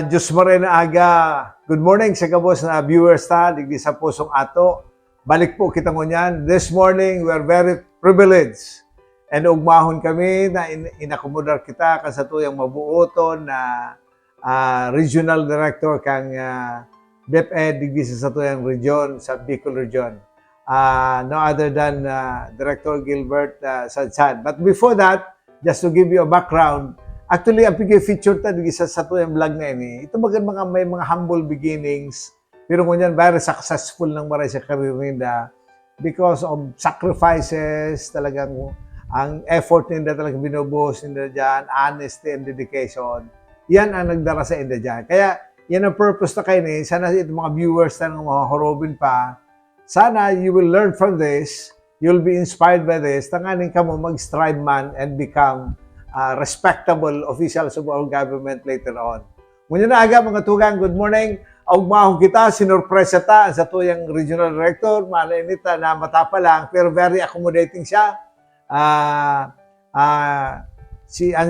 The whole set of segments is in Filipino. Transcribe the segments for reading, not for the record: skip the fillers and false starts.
Diyos mo rin aga. Good morning sa kabos na viewers ta, digdi sa pusong ato. Balik po kita ngunyan. This morning, we're very privileged. And ugmahon kami na inakomodar kita kan sa tuyang mabuoton na regional director kang DepEd digdi sa tuyang region, sa Bicol region. No other than Director Gilbert Sadsad. But before that, just to give you a background, actually, ang pigi-feature ta digdi sa tuyang vlog na ini, ito may mga humble beginnings, pero ngunyan very successful ng maray sa career nila because of sacrifices, talagang ang effort nila talagang binubuhos nila dyan, honesty and dedication. Yan ang nagdara sa inyo dyan. Kaya, yan ang purpose na kayo ni. Sana itong mga viewers na mga horobin pa, sana you will learn from this, you'll be inspired by this, tanganin ka mo mag-strive man and become respectable officials of our government later on. Muna na aga mga tugang, good morning. Augmahong kita, sinurpresa ta sa tuyang regional director, malainita na mata pa lang, pero very accommodating siya.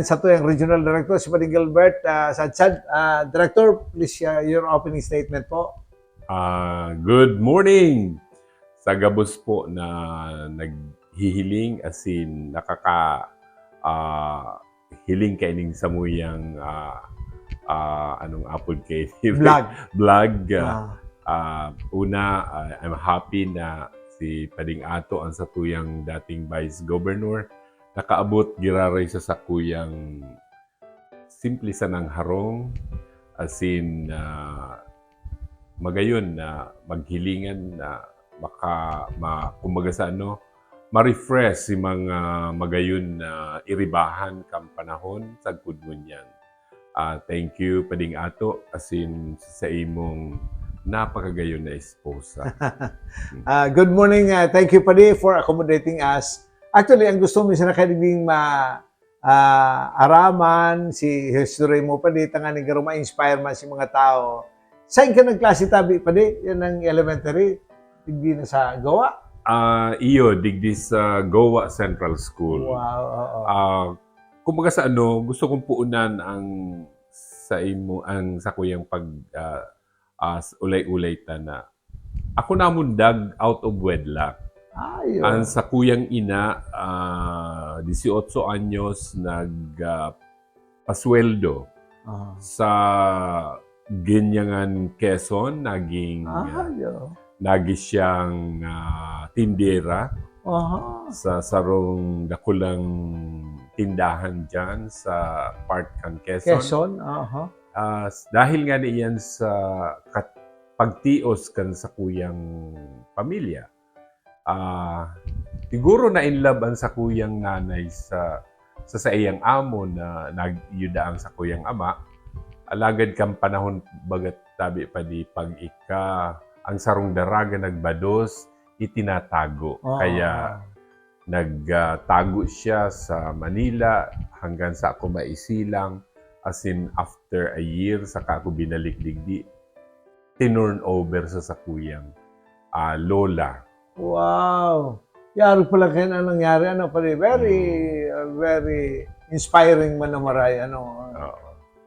Sa tuyang regional director, si Pading Gilbert Sadsad. Director, please your opening statement po. Good morning! Sa gabos po na naghihiling as in hiling kaining samuyang anong apod kay vlog. I'm happy na si Pading Ato ang satuyang dating Vice Governor nakaabot giraray sa sakuyang simple sanang harong as in magayon na maghilingan na kumbaga sa ma-refresh si mga magayon na iribahan kang panahon sa gudmunyan. Thank you, Pading Ato, as in sa imong napakagayon na esposa. Good morning. Thank you, Padi, for accommodating us. Actually, ang gusto mo siya na kailiging araman, si history mo, Padi, tanganing garo ma-inspire man si mga tao. Saan ka nagklase tabi, Padi? Yan ang elementary? Digdi na sa Goa? Digdi sa Goa Central School. Wow. Kumbaga sa gusto kong puunan ang sa kuyang ulay-ulay ta na ako namundag out of wedlock. Ang sa kuyang ina 18 anyos pasweldo sa Ginyangan, Quezon, naging siyang tindera sa sarong dakulang tindahan dyan sa part kan Quezon. Dahil nga niyan sa pagtios kan sa kuyang pamilya. Siguro na in love ang sa kuyang nanay sa iyang amo na nagyudaang sa kuyang ama. Alagad kang panahon bagat tabi pa di ang sarong daraga nagbados, itinatago. Kaya nagtago siya sa Manila hanggang sa ako maisilang. As in, after a year, saka ako binalik digdi, tinurn over sa sakuyang lola. Wow! Yaro pala kayo na nangyari. Very inspiring man na maray.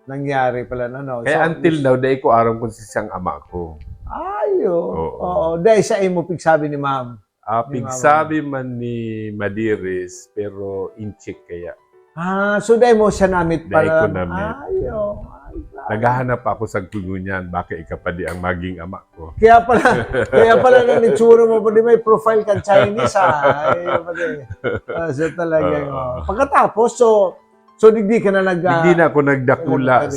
Nangyari pala. Kaya until now, dahil ko aram kung siyang ama ko. Oo. Dahil sa imo, pigsabi ni ma'am. Pigsabi man ni Madiris, pero in-check kaya. So dahil mo siya namit pala. Dahil ko namit. Naghahanap ako sa gugunyan, baka ikapadi ang maging ama ko. Kaya pala na nitsura mo pa di may profile ka Chinese so talaga pagkatapos, so digdi ka na Hindi na ako nagdakula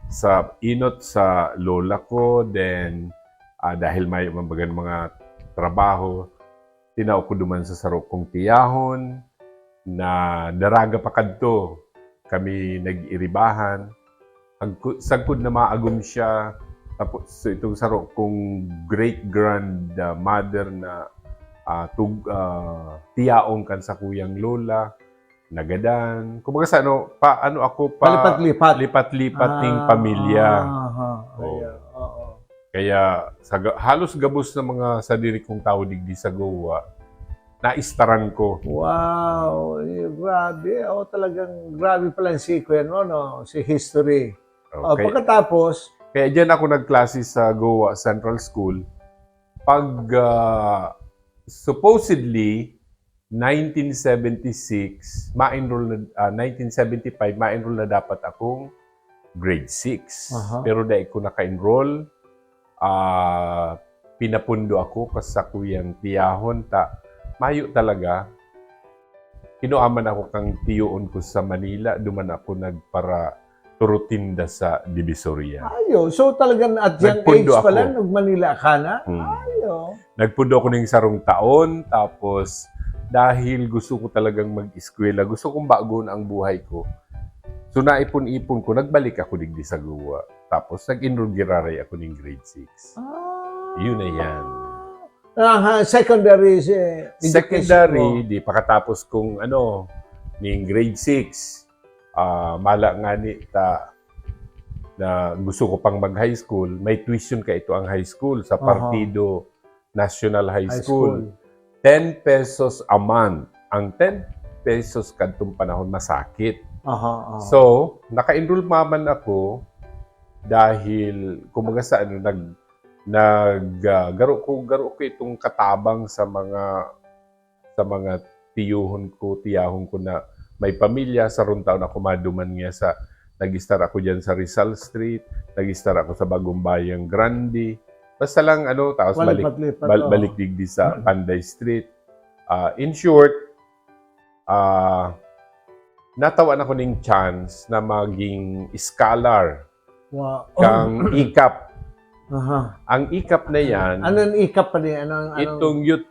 sa inot sa lola ko, then dahil may mga trabaho, tinaw ko duman sa sarok kong tiyahon na daraga pa kadto kami nag-iribahan. Sagkod na maagom siya, tapos itong sarok kong great-grandmother na tiyaong kan sa kuyang lola, nagadan. Kumbaga sa lipat-lipat ning pamilya. Kaya halos gabos na mga sadiri kong tao digdi sa Goa, naistaran ko. Wow! Grabe. Talagang grabe pala si Kuya, si history. Okay. Pagkatapos, Kaya dyan ako nagklase sa Goa Central School. Pag supposedly 1976, 1975, ma-enroll na dapat akong grade 6. Aha. Pero dahil ko naka-enroll, pinapundo ako kasi sa kuyang tiyahon mayo talaga. Kinuaman ako kang tiyoon ko sa Manila, duman ako nagpara turutinda sa Divisoria. ayo. So talagang at young Nagpundo age pa ako. lang, nag-Manila ka na? Hmm. Ayo. Nagpundo ako ng sarong taon, tapos dahil gusto ko talagang mag-eskwela, gusto kong bagon ang buhay ko. So naipon-ipon ko, nagbalik ako digdi sa Goa. Tapos nag-enroll giraray ako ng grade 6. Yun na yan. Secondary education. Secondary, di pakatapos kong ng grade 6. Mala nga ni na gusto ko pang mag-high school, may tuition ka ito ang high school sa Partido National High School. 10 pesos a month. Ang 10 pesos kadtong panahon masakit. So, naka-enroll maman ako dahil kumaga sa garo ko itong katabang sa mga tiyahon ko na may pamilya. Sa taon ako maduman nga sa nag-star ako diyan sa Rizal Street, nag-star ako sa Bagong Bayang Grande. Basta lang tapos balik digdi sa Panday Street. In short, natawan ako ng chance na maging scholar. Wow. Kang ICAP. Ang ICAP na yan, Anong ikap pa din? itong youth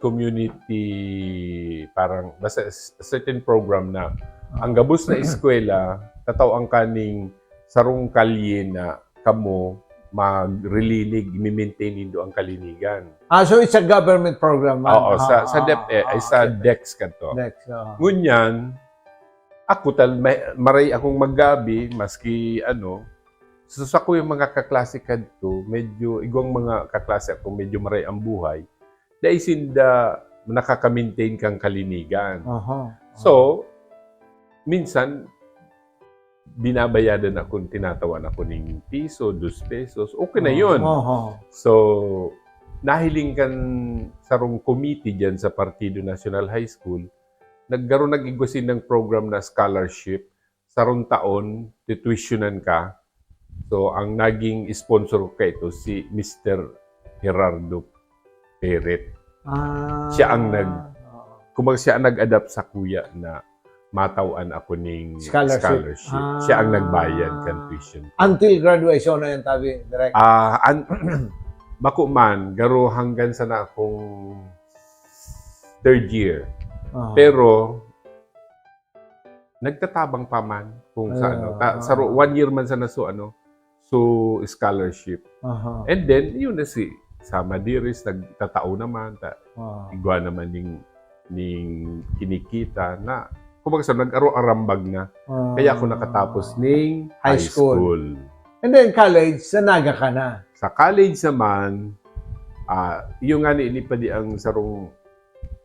community, parang basta certain program na ang gabos na eskwela, tataw ang kaning sarong kalye na kamo magrelinig, i-maintain nindo ang kalinigan. So it's a government program. Oo, sa DepEd, ay sa DEX kanto. Ngunyan, ako maray akong maggabi, maski so sa ko yung mga kaklase kadto, medyo, igwang mga kaklase ako, medyo maray ang buhay, dahil sinda nakaka-maintain kang kalinigan. So, minsan, binabayadan ako, tinatawan ako ng piso, 2 pesos, okay na yun. So, nahiling kan sarong committee dyan sa Partido National High School, nag-igwasin ng program na scholarship, sarong taon, tuitionan ka. So, ang naging sponsor ko ito, si Mr. Gerardo Peret. Siya ang nag-adapt sa kuya na matawan ako ng scholarship. Siya ang nagbayad kan tuition. Until graduation na yung tabi, direct? Bako man, garo hanggang sa na akong 3rd year. Pero, nagtatabang pa man kung sa 1 year man sa so scholarship. And then, yun na sa Madiris, nagtatao naman, igwa naman ning kinikita na kumbaga nag-aro-arambag na. Kaya ako nakatapos ng high school. And then college, sa Naga ka na? Sa college naman, yung nga niilipadi ang sarong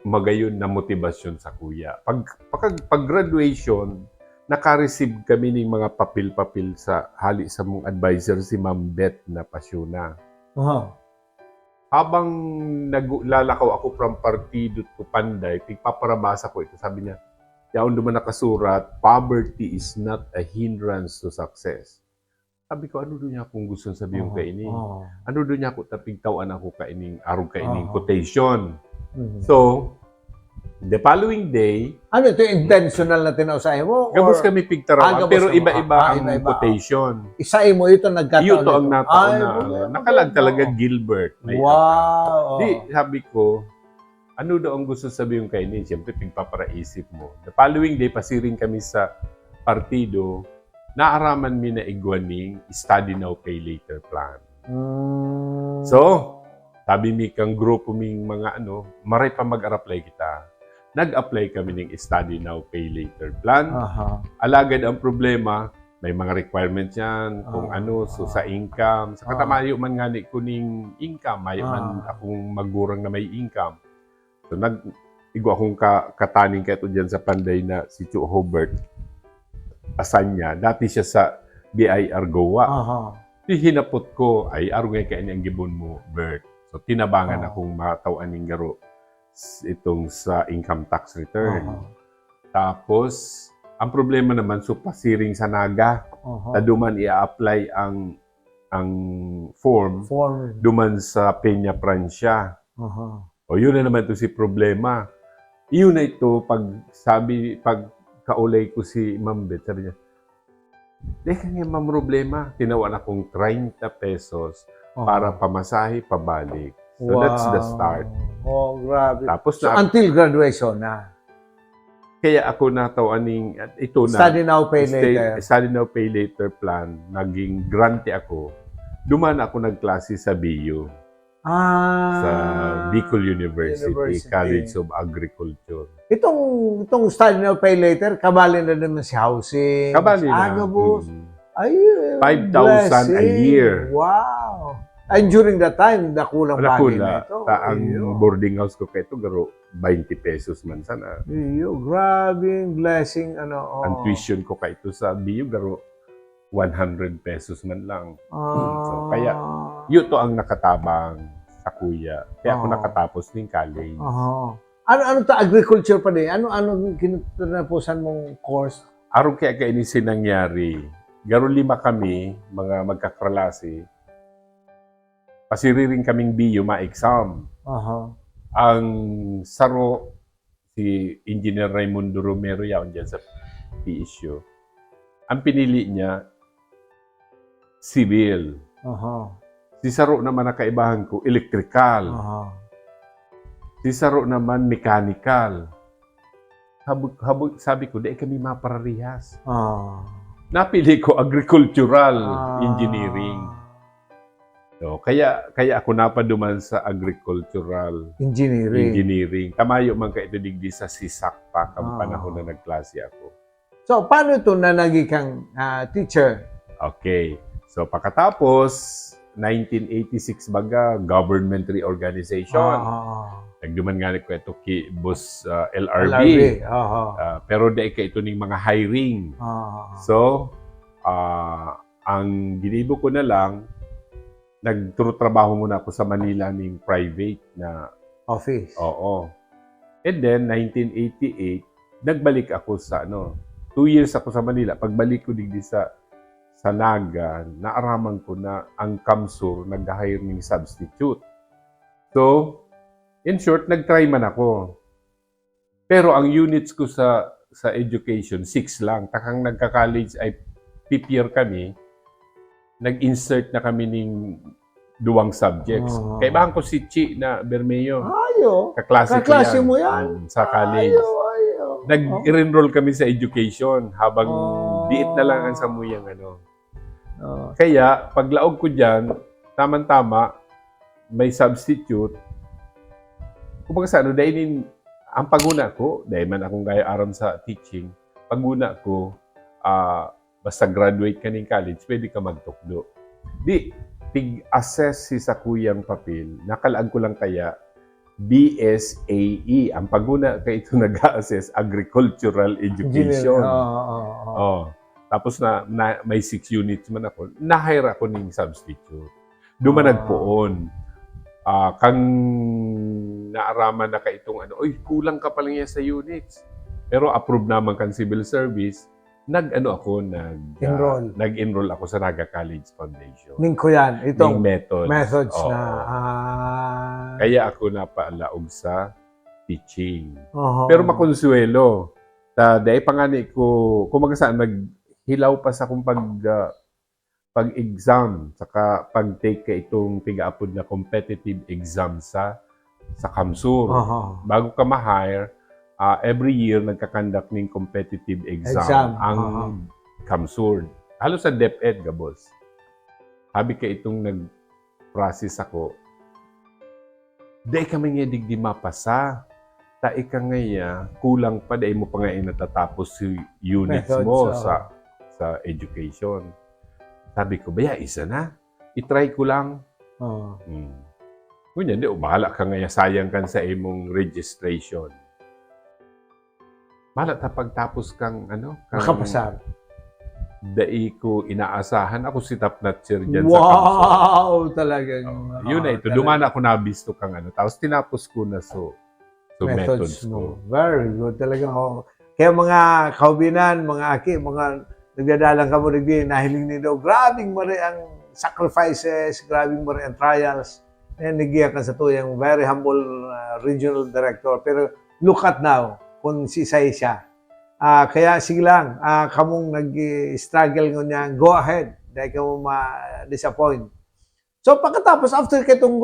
magayon na motibasyon sa kuya. Pag graduation, naka-receive kami ng mga papel-papel sa hali sa mong advisor si Ma'am Beth na Pasyuna. Habang naglalakaw ako from Partido to Panday, pagpaparabasa ko ito, sabi niya, yaon naman nakasurat, poverty is not a hindrance to success. Sabi ko, ano doon niya akong gusto sabihin kainin? Ano doon niya ako tapigtawan ako kainin, arog kainin quotation. So, the following day, ano ito, intentional na tinausahin mo? gabos kami pigtarawan, pero iba-iba ang quotation. Isahin mo ito, nagkataon. Iyo to ang nataon na. Nakalag talaga Gilbert. Wow! Di, sabi ko, ano daw ang gusto sabihin kay ni? Siyempre, pigpaparaisip mo. The following day, pasiring kami sa partido, naaraman mi na igwaning study now, pay later plan. So, sabi mi kang grupo ming mga maray pa mag-apply kita. Nag-apply kami ng study now, pay later plan. Alagad ang problema, may mga requirements yan, kung so sa income. Sa katamayo man nga ni kuning income, mayo man akong magurang na may income. So, igwa akong kataning kaito dyan sa Panday na si Chu Hobart. asan niya. Dati siya sa BIR Goa. Aha. Di hinapot ko, ay aro nga kaya niyang gibon mo, Bert. So, tinabangan akong matawan ng garo itong sa income tax return. Aha. Tapos, ang problema naman, so pasiring sa naga. Aha. Duman i-apply ang form, Form. duman sa Peña Francia. Aha. O yun na naman to si problema. Yun na ito, pag kaulay ko si Ma'am Beth, sabi niya, di ka nga ma'am problema. Tinawan akong 30 pesos Aha. para pamasahe, pabalik. So that's the start. Oh, grabe. Tapos So, until graduation na. kaya ako natawaning, at ito na, Study now, pay later. Study now, pay later plan, naging grante ako. Duman ako nagklase sa BU, sa Bicol University, College of Agriculture. Itong study now, pay later, kabali na naman si housing. Kabali na. Agabos. Ay, 5,000 a year. Wow. And during that time, nakulang Wala ko bagay na na. ito. Ang boarding house ko kaya ito, garo 20 pesos man sana. Iyo, grabe, blessing, ano. Ang tuition ko kaya ito sa BU, garo 100 pesos man lang. So, kaya, yun to ang nakatabang sa kuya. Kaya ako nakatapos ng college. Ano ta agriculture pa din? Ano kinutanapusan mong course? Araw kaya ini sinangyari. Garo 5 kami, mga magkakralasi. Pasiriring kaming BU, ma-exam. Ang saro, si Engineer Raimundo Romero yaon dyan sa PSU. Ang pinili niya, civil. Si Saro naman na kaibahan ko, electrical. Si Saro naman, mechanical. Sabi ko, di kami mapararihas. Napili ko agricultural engineering. So, kaya ako napaduman sa agricultural engineering. Kamayo man ka ito digdi sa SISAC pa kang panahon na nagklase ako. So, paano ito na naging kang teacher? Okay. So, pagkatapos, 1986 baga, government reorganization. Nagduman nga ko ito kay Boss LRB. Pero dahil ka ito ng mga hiring. So, ang ginibo ko na lang, nagtrabaho muna ako sa Manila ng private na office. Oo. And then, 1988, nagbalik ako sa 2 years ako sa Manila. Pagbalik ko digdi sa Naga, naaraman ko na ang Kamsur nag-hire ng substitute. So, in short, nag-try man ako. Pero ang units ko sa education, 6 lang. Takang nagka-college ay 5th year kami, nag-insert na kami ng 2 subjects. Kaibahan ko si Chi na Bermeo. Kaklase mo yan? Sa college. Nag-enroll kami sa education habang diit na lang ang samuyang Kaya, paglaog ko dyan, tama-tama, may substitute. Kumbaga sa dahil ang paguna ko, dahil man akong gaya aram sa teaching, paguna ko, basta graduate ka ng college, pwede ka magtukdo. Tig-assess si sa kuyang papel, nakalaan ko lang kaya, BSAE. Ang paguna kaya ito nag-assess Agricultural Education. Tapos na may 6 units man ako, na-hire ako ng substitute. Duman nagpoon. Kang naaraman na ka itong kulang ka pa lang yan sa units. Pero approve naman kang civil service, nag-enroll ako sa Naga College Foundation. Ningko yan, itong methods Oo. na. Kaya ako napaalaog sa teaching. Pero makonsuelo. Dahil pangani ko, kumaga saan, naghilaw pa sa kung pag-exam, saka pag-take ka itong tiga-apod na competitive exam sa Kamsur. Bago ka ma-hire, every year nagkakandak ng competitive exam ang Kamsur. Halos sa DepEd, gabos. Sabi ka itong nag-process ako, dahil kami nga digdi mapasa. Tae ka nga kulang pa, dahil mo pa nga natatapos si units mo sa education. Sabi ko, baya, isa na. I-try ko lang. Kunya, bahala ka nga sayang kan sa imong registration. Bahala ta pagtapos kang Makapasar. dai ko inaasahan. Ako si top notcher dyan sa Kamsur. Wow! Talagang. Yun na ito. Duman ako nabisto kang ano. Tapos tinapos ko na so methods ko. Very good. Talagang ako. Kaya mga kaubinan, mga aki, mga nagdadalang ka mo, nahiling nito, grabing mari ang sacrifices, grabing mari ang trials. And nagiya ka sa tuyang very humble regional director. Pero look at now, kung sisay siya. Kaya sige lang, kamong nag-struggle niya, go ahead. Dahil ka mo ma-disappoint. So pagkatapos, after kitong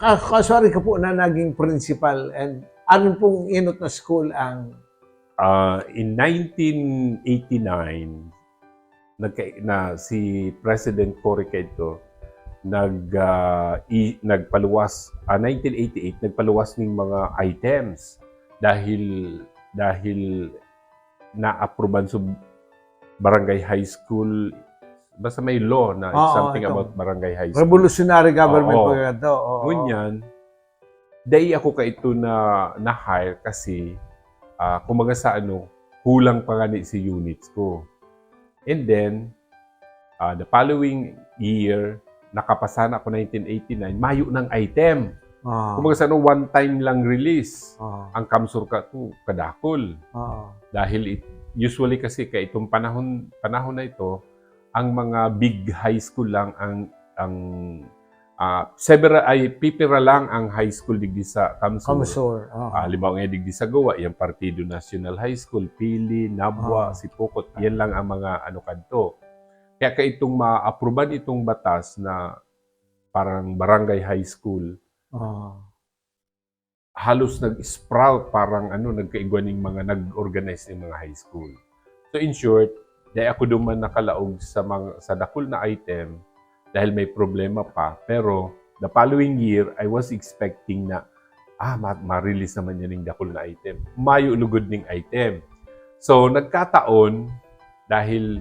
kaswari ka po na naging principal and anong pong inot na school ang In 1989, si President Cory Queito nagpaluwas 1988 nagpaluwas ng mga items dahil na-approban sa barangay high school, basta may law na something about barangay high school. Revolutionary government po yan to. Ngunyan, dahil ako ka ito na-hire kasi kumaga sa kulang pa nga si units ko. And then, the following year, nakapasa na ako 1989, mayo ng item. Kumaga sa one time lang release. Ang Kamsur ka to kadakol. Dahil usually kasi itong panahon na ito, ang mga big high school lang ang pipira lang ang high school digdi sa Kamsur. Libaw nga digdi sa Goa, yung Partido National High School, Pili, Nabwa, Sipokot, yan lang ang mga kanto. Kaya itong ma-aproban itong batas na parang barangay high school, halos nag-sprout, parang nagkaigwaning mga nag-organize ng mga high school. So in short, dahil ako duman nakalaog sa dakol na item dahil may problema pa. Pero the following year, I was expecting na ma-release naman yan ng dakol na item. Mayo lugod ng item. So nagkataon dahil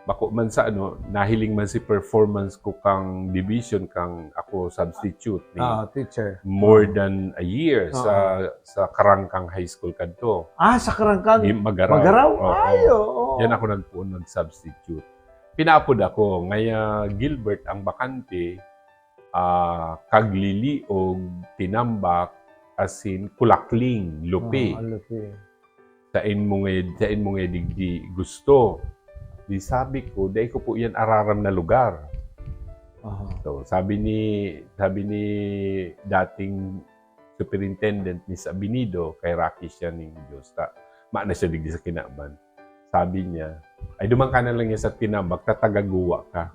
bako man sa nahiling man si performance ko kang division kang ako substitute ni teacher. More than a year sa Karangkang High School kadto. Sa Karangkang? Magaraw. Ayo. Yan ako nag-substitute. Pinapod ako ngaya Gilbert ang bakante, Kaglili o Tinambak asin Kulakling, Lupi. Sain mo nga digdi gusto. Di sabi ko, dahil ko po yan araram na lugar. So, sabi ni dating superintendent ni Abinido, kay Rocky siya ng Diyosta. Maana siya digdi sa Kinaban. Sabi niya, ay dumang ka na lang yan sa Tinambak, tatagaguwa ka.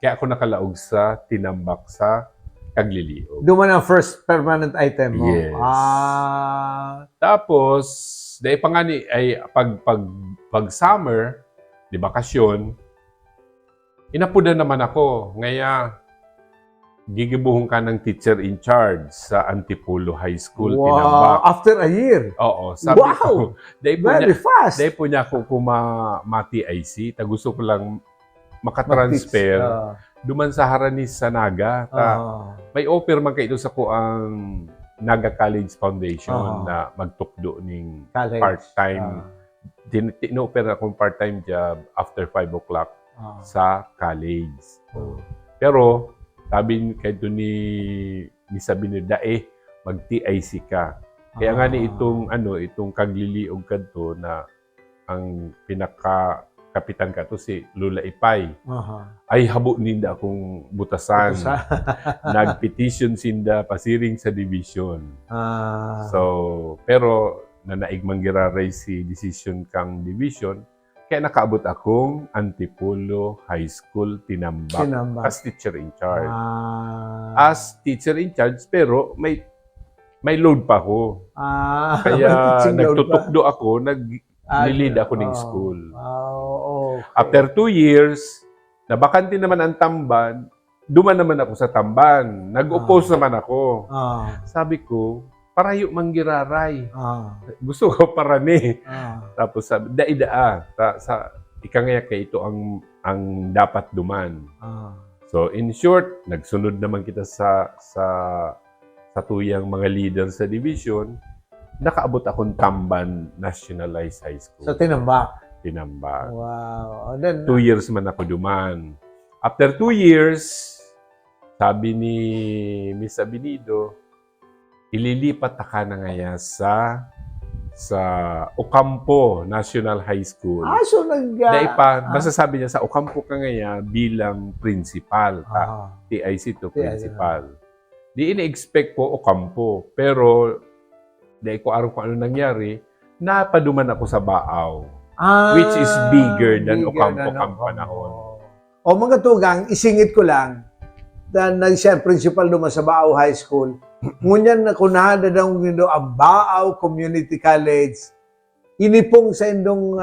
Kaya ako nakalaog sa Tinambak sa Kagliliog. Duman ang first permanent item mo? Yes. Tapos, dahil pa nga pag summer, di bakasyon, inapuda naman ako. Ngaya, gigibuhong ka ng teacher in charge sa Antipolo High School, Tinambak. After a year? Oo. Sabi ko, very fast. Dahil po niya ako ma-TIC. Gusto ko lang makatransfer. Duman sa Haranis sa Naga. May offer man kayo sa ang Naga College Foundation na magtukdo ng part-time. Tino-offer akong part-time job after 5 o'clock sa college. Pero, sabi kayo ni Sabine, mag-TIC ka. Kaya nga ni itong Kagliliog kadto na ang pinaka-kapitan ka to si Lula Ipay. Ay habo ninda akong butasan. Nag-petition sinda pasiring sa division. So, pero nanaigmang giraray si decision kang division, kaya nakaabot akong Antipolo High School, Tinambak. As teacher in charge. As teacher in charge, pero may load pa ako. Kaya nagtutukdo ako, nag-lead ako ng school. After 2 years, nabakante naman ang Tamban, duman naman ako sa Tamban. Nag-oppose naman ako. Sabi ko, parayo manggiraray. Gusto ko parani. Tapos sabi, daida ikangaya kay ito ang dapat duman. So in short, nagsunod naman kita sa tuyang mga leader sa division. Nakaabot akong Tamban Nationalized High School. Sa Tinambak. tinambak. Wow. And then, 2 years man ako duman. After 2 years, sabi ni Miss Abinido, ililipat ka na ngaya sa Ocampo National High School. so nag... Dahil pa, basta sabi niya sa Ocampo ka ngaya bilang principal. TIC to principal. Di ini-expect ko Ocampo. Pero, dahil ko araw kung ano nangyari, napaduman ako sa Baaw. Which is bigger than Ocampo kang panahon. O mga tugang, isingit ko lang, na siya principal naman sa Baaw High School, ngunyan na kunada daw ngindo ang Baaw Community College, inipong sa indong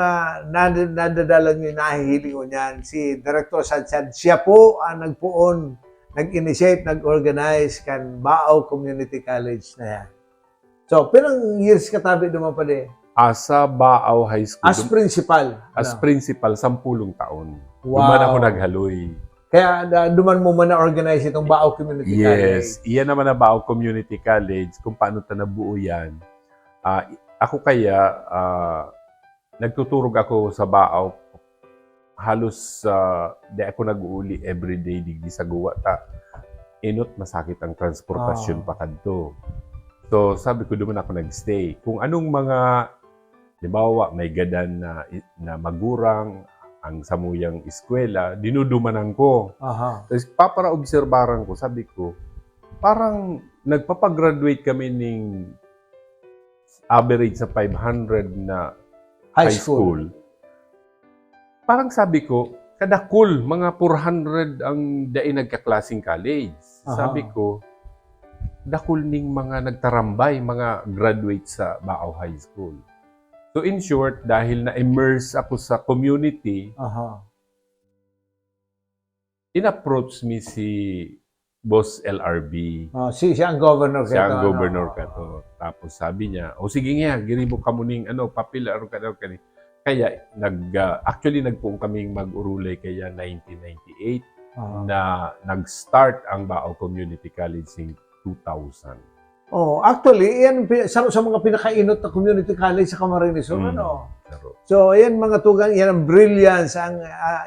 nadadalang yung nahihiling ko niyan, si Director Sadsad, siya po ang nagpuon, nag-initiate, nag-organize kan Baaw Community College na yan. So, pirang years katabi naman pa di? Sa Baaw High School. As principal. As principal, 10 taon. Wow. Duman ako naghaloy. Kaya duman mo man na-organize itong Baaw Community College. Yes. Iyan naman na Baaw Community College, kung paano ito nabuo yan. Ako kaya, nagtuturog ako sa Baaw. Halos, di ako nag-uuli everyday digdi sa guwa. Inot, masakit ang transportasyon pa kadto. So, sabi ko, duman ako nag-stay. Kung anong mga, halimbawa, may gadan na magurang, ang samuyang eskwela, dinudumanan ko. Tapos, papara-obserbaran ko, sabi ko, parang nagpapagraduate kami ng average sa 500 na high school. Parang sabi ko, kada cool, mga 400 ang dai nagkaklaseng college. Sabi ko, dakul ning mga nagtarambay, mga graduate sa Baaw High School. So in short, dahil na-immerse ako sa community, in-approach me si Boss LRB. Siya ang governor ka. Siya ang governor ka to. Tapos sabi niya, sige nga, giribo ka mo ning papel, Kaya, actually, nagpuong kaming mag-urulay kaya 1998 na nag-start ang Baaw Community College in 2000. Actually, yan sa mga pinakainot na community college sa Camarines. So, yan mga tugang, yan ang brilliance, ang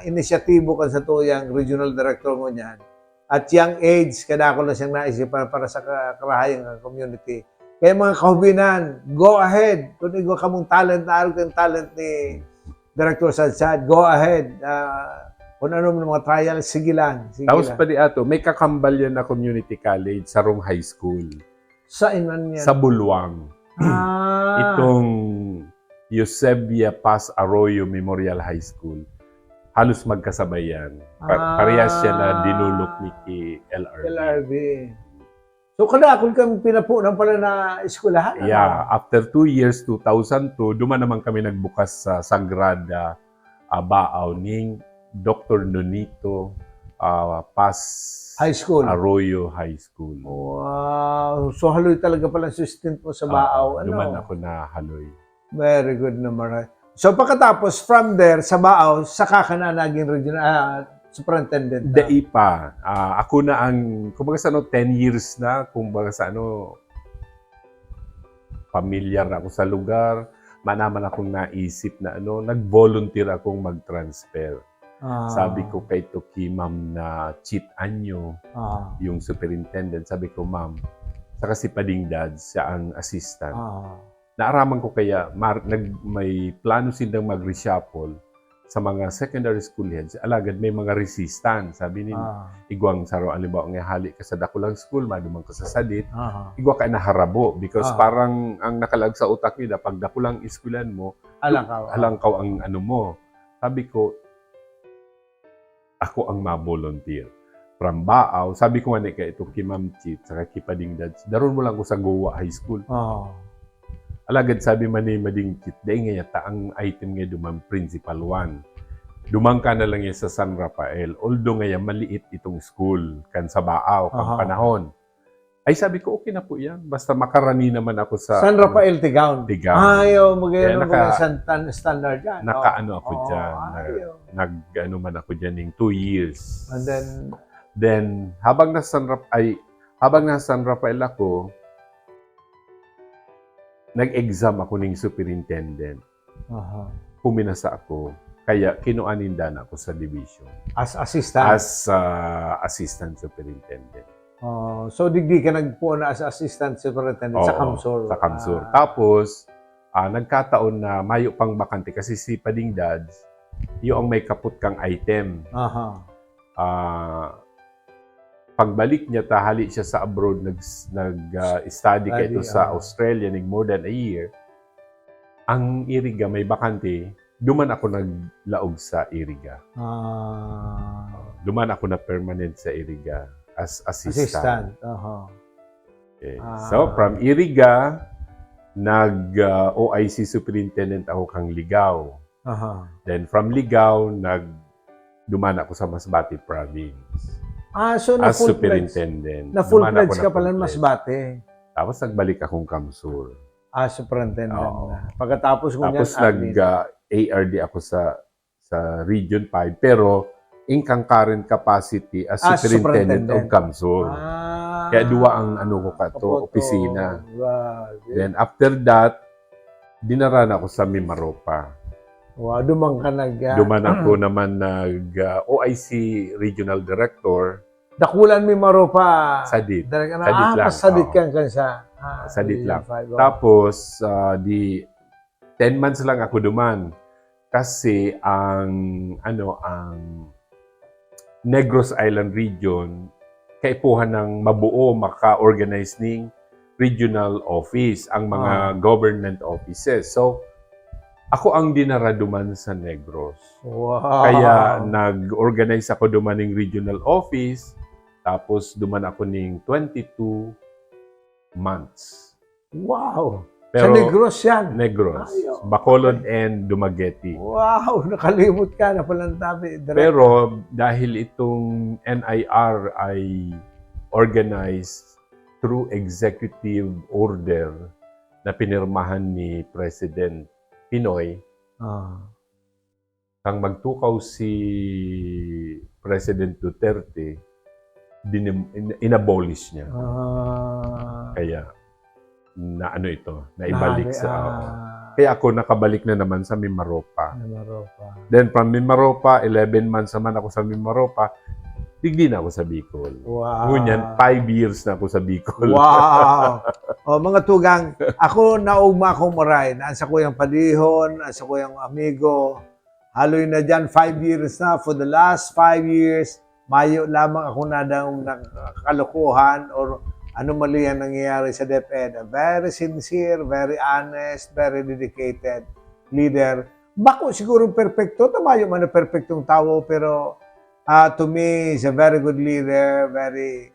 inisyatibo kan sa tuyang regional director mo niyan. At young age, kada ako na siyang naisipan para sa karahayang community. Kaya mga kahubinan, go ahead. Kung ikaw kamong talent, naarog kang talent ni Director Sadsad, go ahead. Kung ano mga trials, sige lang. Tapos pa di ato, may kakambal yan na community college sa Rome High School. Saan man yan? Sa Bulwang. Itong Eusebia Paz Arroyo Memorial High School. Halos magkasabay yan. Parehas siya na dinulok ni LRB. So, kada kung kami pinapunan pala na eskwelahan? Yeah. After 2 years, 2002, duman naman kami nagbukas sa Sagrada Baaw ning Dr. Nonito Paz High School. Arroyo High School. Wow. So, haloy talaga pala assistant mo sa Baaw. Duman ako na haloy. Very good naman. So, pagkatapos, from there, sa Baaw, saka ka na naging regional superintendent. Dai pa. Ako na ang, kumbaga sa 10 years na, kumbaga sa familiar na ako sa lugar, manaman akong naisip na nag-volunteer akong mag-transfer. Sabi ko kay Toki, ma'am, na cheat anyo, yung superintendent. Sabi ko, ma'am, saka si Pading Dad, siya ang assistant. Naaraman ko kaya, may plano silang mag-reshuffle sa mga secondary school heads, alagad may mga resistant. Sabi ni igwang saro, alimbawa nga hali ka sa dakulang school, madumang ka sa sadit, igwa ka naharabo because parang ang nakalag sa utak nila, pag dakulang iskulan mo, alangkaw ang mo. Sabi ko, ako ang ma-volunteer. From Baaw, sabi ko nga ni ka ito, Ma'am Chit, saka Pading Dad, daron mo lang ko sa Goa High School. Alagad sabi man ni Mading Chit, dahil nga yata ang item nga dumang Principal 1. Dumang ka na lang yan sa San Rafael. Although nga maliit itong school kan sa Baaw, kang panahon. Ay sabi ko, okay na po yan. Basta makarani naman ako sa... San Rafael, Tigaon. Tigaon. Magayon mga standard yan. Nakaano ako dyan. Nag-ano man ako dyan ng 2 years. And then habang nasa San Rafael ako, nag-exam ako ng superintendent. puminasa ako. Kaya kinuanindan ako sa division As assistant. as assistant superintendent. So, digdi ka nagpuan na as assistant superintendent sa Oo, Kamsur. Sa Kamsur. Tapos, nagkataon na mayo pang bakante kasi si Pading Dads, yung ang may kaput kang item. Aha. Pagbalik niya, tahali siya sa abroad, nag-study Study, ka ito sa Australia, ng more than a year. Ang Iriga may bakante, duman ako naglaog sa Iriga. Duman ako na permanent sa Iriga as assistant. Assistant. Aha. Okay. So, from Iriga, nag-OIC superintendent ako kang Ligao. Aha. Then from Ligao, duman ako sa Masbate province. So na As full superintendent. Na full Duman ako pledge ka pala ng full-fledged. Masbate. Tapos nagbalik akong Kamsur. Superintendent Oo. na. Pagkatapos ko niyan, Tapos nag-ARD ako sa Region 5. Pero incang current capacity as superintendent of Kamsur. Kaya duwa ang ko opisina. Then after that, dinarana ako sa Mimaropa. Wow, dumang ka Duman ako naman OIC Regional Director. Dakulan mi Maropa. Sadit. Sadit lang. Sadit Oo. kang kansa. Sadit lang. Tapos, 10 months lang ako duman. Kasi ang Negros Island region, kaipuhan ng mabuo, maka-organize ng regional office, ang mga government offices. So, ako ang dinara duman sa Negros. Wow. Kaya nag-organize ako duman ng regional office, tapos duman ako ng 22 months. Wow. Pero, sa Negros yan. Negros. Ayaw. Bacolod and Dumaguete. Wow, nakalimot ka na palang tabi. Pero dahil itong NIR ay organized through executive order na pinirmahan ni President Pinoy, kang magtukaw si President Duterte, inabolish niya. Kaya naibalik sa Kaya ako nakabalik na naman sa Mimaropa. Then from Mimaropa, 11 months naman ako sa Mimaropa, digdi na ako sa Bicol. Wow. Ngunyan, 5 years na ako sa Bicol. Wow. Mga tugang, ako naugma akong maray. Naan sa kuyang Padihon, naan sa kuyang amigo. Haloy na dyan, 5 years na. For the last 5 years, mayo lamang ako na ng kalokohan or mali ang nangyayari sa DepEd. A very sincere, very honest, very dedicated leader. Bako siguro perfecto. Tamayo man na perfectong tao, pero to me, he's a very good leader, very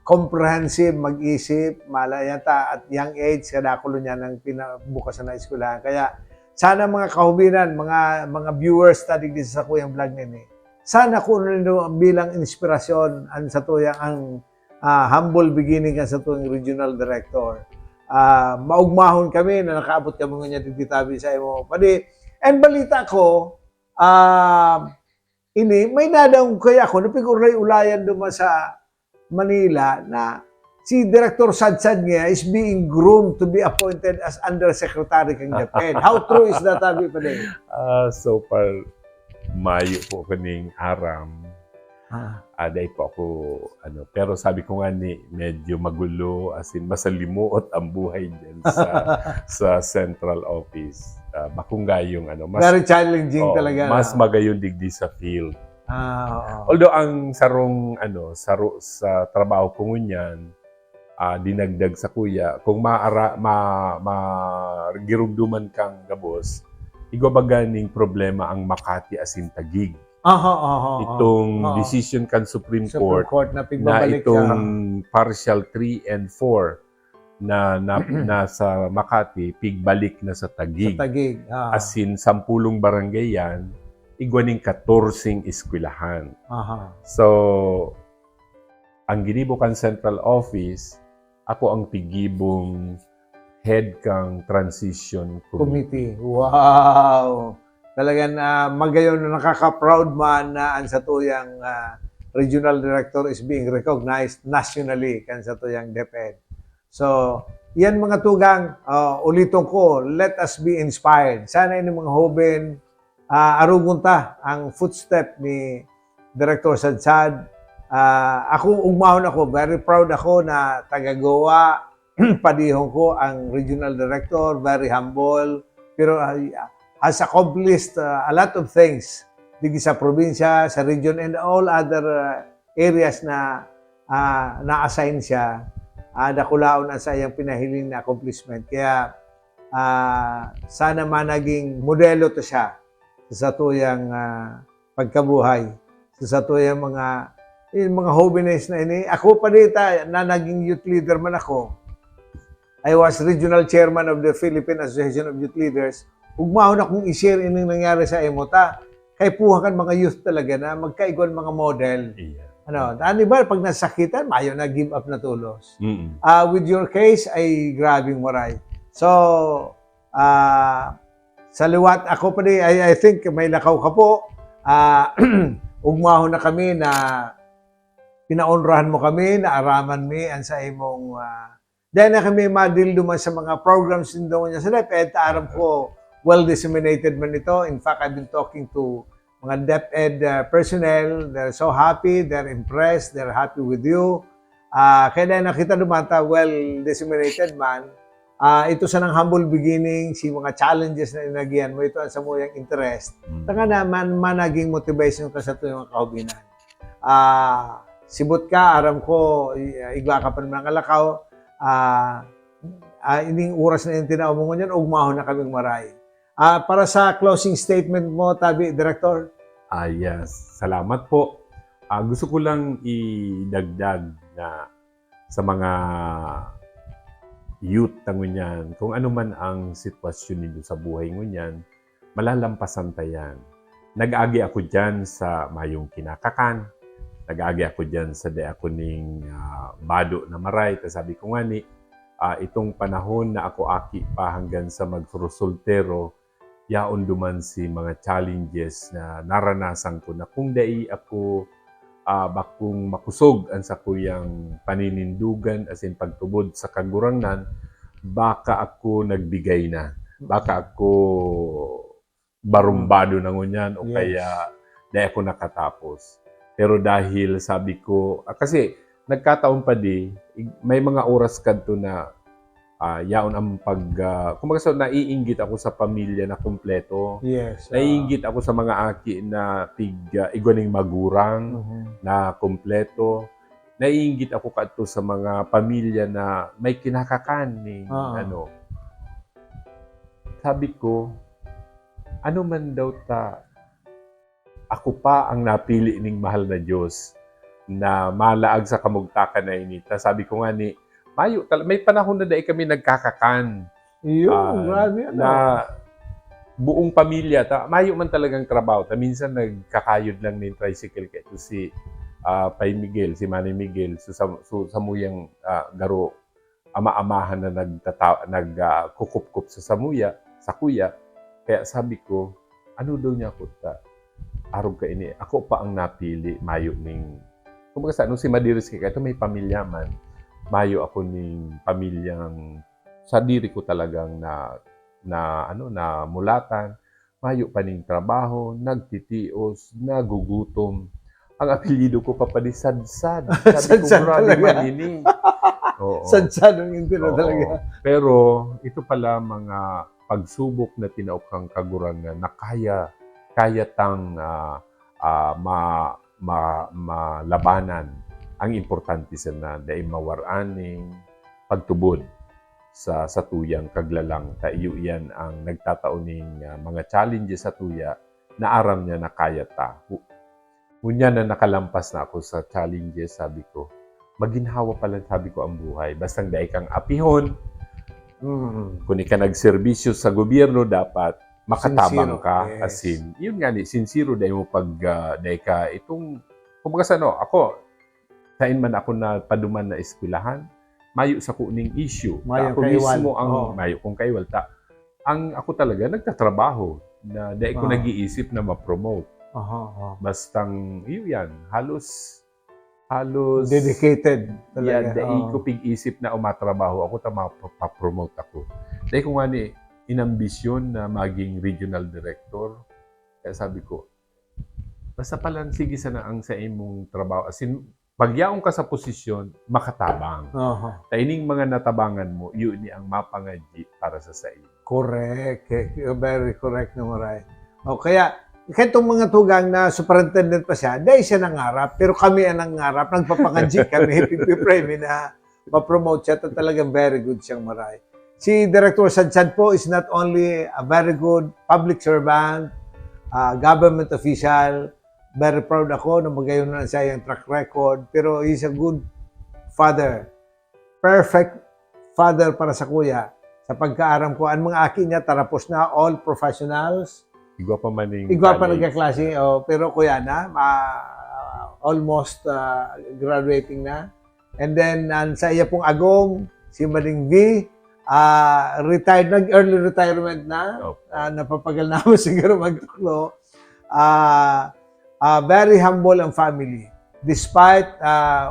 comprehensive, mag-isip, malayata at young age, kadakulo niya ng pinabukasan na eskwelahan. Kaya sana mga kahubinan, mga viewers tadig din sa kuyang vlog nini, sana kung bilang inspirasyon sa tuyang ang humble beginning sa tuyang regional director. Maugmahon kami na nakaabot kami nga tititabi sa imo. And balita ko, may nadang kaya ako, napiguray ulayan duma sa Manila na si Director Sadsad nga is being groomed to be appointed as Undersecretary kang DepEd. How true is that, Abi Padeng? So far, mayo po ko ning aram. Aday po ako, pero sabi ko nga medyo magulo, as in masalimuot ang buhay dyan sa central office. Bakungay yung very challenging talaga. Mas magayon digdi sa field. Oo. Although ang sarong sa trabaho ko ngunyan, dinagdag sa kuya, kung girugduman kang gabos, igwabaganing problema ang Makati asin Taguig. Itong decision kan Supreme Court na na itong partial 3 and 4 na nasa Makati, pigbalik na sa Taguig. Asin 10 barangay yan, igwaning 14 eskwelahan. So, ang ginibukan Central Office, ako ang pigibong head kang Transition Committee. Wow! Talagang magayon na nakaka-proud man na ang satuyang regional director is being recognized nationally kan satuyang DepEd. So, yan mga tugang, ulitin ko, let us be inspired. Sana ini mga hoben, arugunta ang footstep ni Director Sadsad. Ako, ugmahon ako, very proud ako na tagagawa, padihong ko ang regional director, very humble, pero has accomplished a lot of things digi sa probinsya, sa region, and all other areas na na-assign siya. Dakulaon ang sa iyang pinahiling na accomplishment. Kaya sana managing modelo to siya sa tuyang pagkabuhay, sa tuyang mga hobbiness na ini. Ako pa dita na naging youth leader man ako. I was regional chairman of the Philippine Association of Youth Leaders. Ugmahon akong i-share ining nangyari sa Emota. Kay puhakan mga youth talaga na magkaigon mga model. Yeah. Ba, pag nasakitan, mayo na give up na tulos. Mm-mm. With your case, ay grabing waray. So, sa liwat, ako pa di, I think may lakaw ka po. Ugmahon na kami na pinaonrahan mo kami, na araman mi, ang sa imong dahil na kami madilduman sa mga programs din doon niya sa life. At aram ko, well disseminated man ito. In fact, I've been talking to mga DepEd personnel. They're so happy, they're impressed, they're happy with you. Kaya dahil nakita dumata, well disseminated man, ito sa ng humble beginning, si mga challenges na inagihan mo, ito ang sa muyang interest. Taka naman, managing motivation ka sa ito yung mga kaubinan. Sibot ka, aram ko, igwa ka pa naman ng alakaw, ining oras na yung tinao mo ngunyan, ugmahon na kaming maray. Para sa closing statement mo, Tabi, Director. Yes. Salamat po. Gusto ko lang idagdag na sa mga youth na ngunyan, kung ano man ang sitwasyon nito sa buhay ngunyan, malalampasan tayan. Nag-agi ako dyan sa mayong kinakakan. Nag-agi ako dyan sa di ako ning bado na maray. Sabi ko nga ni, itong panahon na ako aki pa hanggang sa magsurusultero, yaon duman si mga challenges na naranasan ko na kung dai ako bakong makusog ang sa kuyang paninindugan as in pagtubod sa kagurangnan, baka ako nagbigay na. Baka ako barumbado na ngunyan o kaya dahil ako nakatapos. Pero dahil sabi ko, kasi nagkataon pa di, may mga oras kadto na yaon ang kumbaga so naiinggit ako sa pamilya na kumpleto. Yes. Naiinggit ako sa mga aki na igwaning magurang na kumpleto. Naiinggit ako kadto sa mga pamilya na may kinakakan ni ano. Sabi ko, ano man daw ako pa ang napili ning mahal na Diyos na malaag sa kamugtakan na inita. Sabi ko nga ni, may panahon na dahil kami nagkakakan. Grabe. Na buong pamilya. Mayo man talagang trabaho. Minsan nagkakayod lang ng tricycle. Ito si Pay Miguel, si Manny Miguel. Sa muyang garo, ama-amahan na nagkukup-kup sa kuya. Kaya sabi ko, ano daw niya ako arog ka ini. Ako pa ang napili, mayo ning. Kumbaga sa si Madiris kaya ito may pamilya man. Mayo ako ning pamilyang sa diri ko talagang na mulatan. Mayo pa ning trabaho, nagtitios, nagugutom. Ang apelyido ko pa pala Sadsad. Sabi ko, grabe man ini. Sadsad ang intino talaga. Pero ito pala mga pagsubok na tinaukang kagurangan na kaya tang malabanan. Ang importante sa na dahil mawaraning pagtubod sa tuyang kaglalang. Iyo yan ang nagtatauning mga challenges sa tuya na aram niya na kaya ta. Ngunyan na nakalampas na ako sa challenges, sabi ko, maginhawa pala sabi ko ang buhay. Bastang dahil kang apihon, kung ika nagserbisyo sa gobyerno, dapat makatabang ka. Yes. Asin, yun nga ni, sincero dahil mo dahil ka itong, kumbaga sa ako, sain man ako na paduman na eskwelahan, mayo sa kuning issue. Ako mismo ang mayo kong kaywal. Ang ako talaga nagtatrabaho na dahil ko nag-iisip na ma-promote. Bastang yun yan, halos halos Dedicated yeah, talaga. dahil ko pig-isip na umatrabaho ako, mapapromote ako. Dahil ko nga ni inambisyon na maging regional director. Kaya sabi ko, basta pala sige sana ang sa imong trabaho. As in, pagyaong ka sa posisyon, makatabang. Taining mga natabangan mo, yun ni ang mapangadji para sa iyo. Correct. Very correct na Maray. O kaya, itong mga tugang na superintendent pa siya, dahil siya nangarap, pero kami ang nangarap, nagpapangadji kami, pipipray na ma-promote siya, talagang very good siyang Maray. Si Director Sadsad po is not only a very good public servant, government official, very proud ako na magayon na siya yung track record, pero he's a good father. Perfect father para sa kuya. Sa pagkaaram ko, ang mga aki niya, tarapos na, all professionals. Igwa pa man yung Igwa pa nagkaklase, pero kuya na, almost graduating na. And then, sa iya pong agong, si Maling V, retired, nag-early retirement na, napapagal na ako siguro magtuklo. Very humble ang family. Despite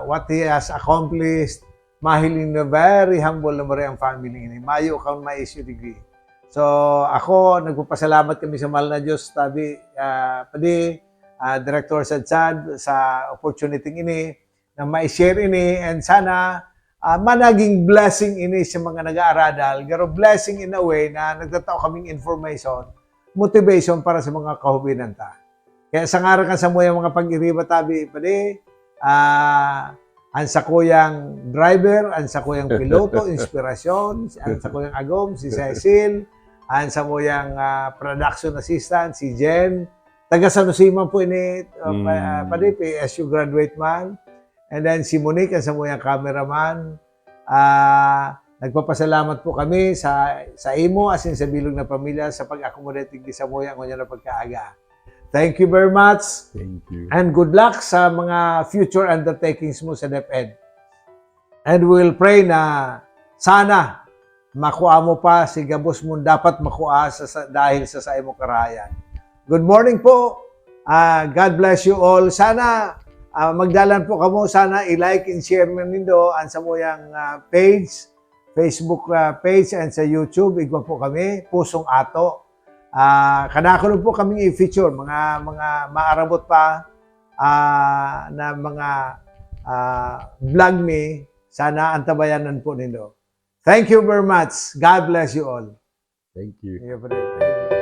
what he has accomplished, mahiling na very humble na mara ang family ini. Mayo kang ma-issue degree. So, ako, nagpapasalamat kami sa mahal na Diyos, Director Sadsad, sa opportunity ini, na ma-share ini, and sana, managing blessing ini sa mga nag-aaradal, pero blessing in a way na nagtatao kaming information, motivation para sa mga kahubinan ta. Kaya sa ngaran ka sa mga pag-iriba tabi, ang sa kuyang driver, ang sa kuyang piloto, inspirasyon, ang sa kuyang agom, si Cecil, ang sa kuyang production assistant, si Jen, taga San Jose po ini, PSU graduate man, and then si Monique, ang sa kuyang cameraman. Nagpapasalamat po kami sa imo, asin sa bilog na pamilya, sa pag-accommodate di sa moya ang na pagkaaga. Thank you very much. Thank you. And good luck sa mga future undertakings mo sa DepEd. And we'll pray na sana makuha mo pa si gabos mo dapat makuha dahil sa imo karahayan. Good morning po. God bless you all. Sana magdalan po kamo. Sana i-like and share mo nindo ang sa moyang page, Facebook page, and sa YouTube. Igwa po kami, Pusong Ato. Kanakulong po kaming i-feature mga maarabot pa na mga vlog me. Sana antabayanan po nindo. Thank you very much. God bless you all. Thank you. Thank you.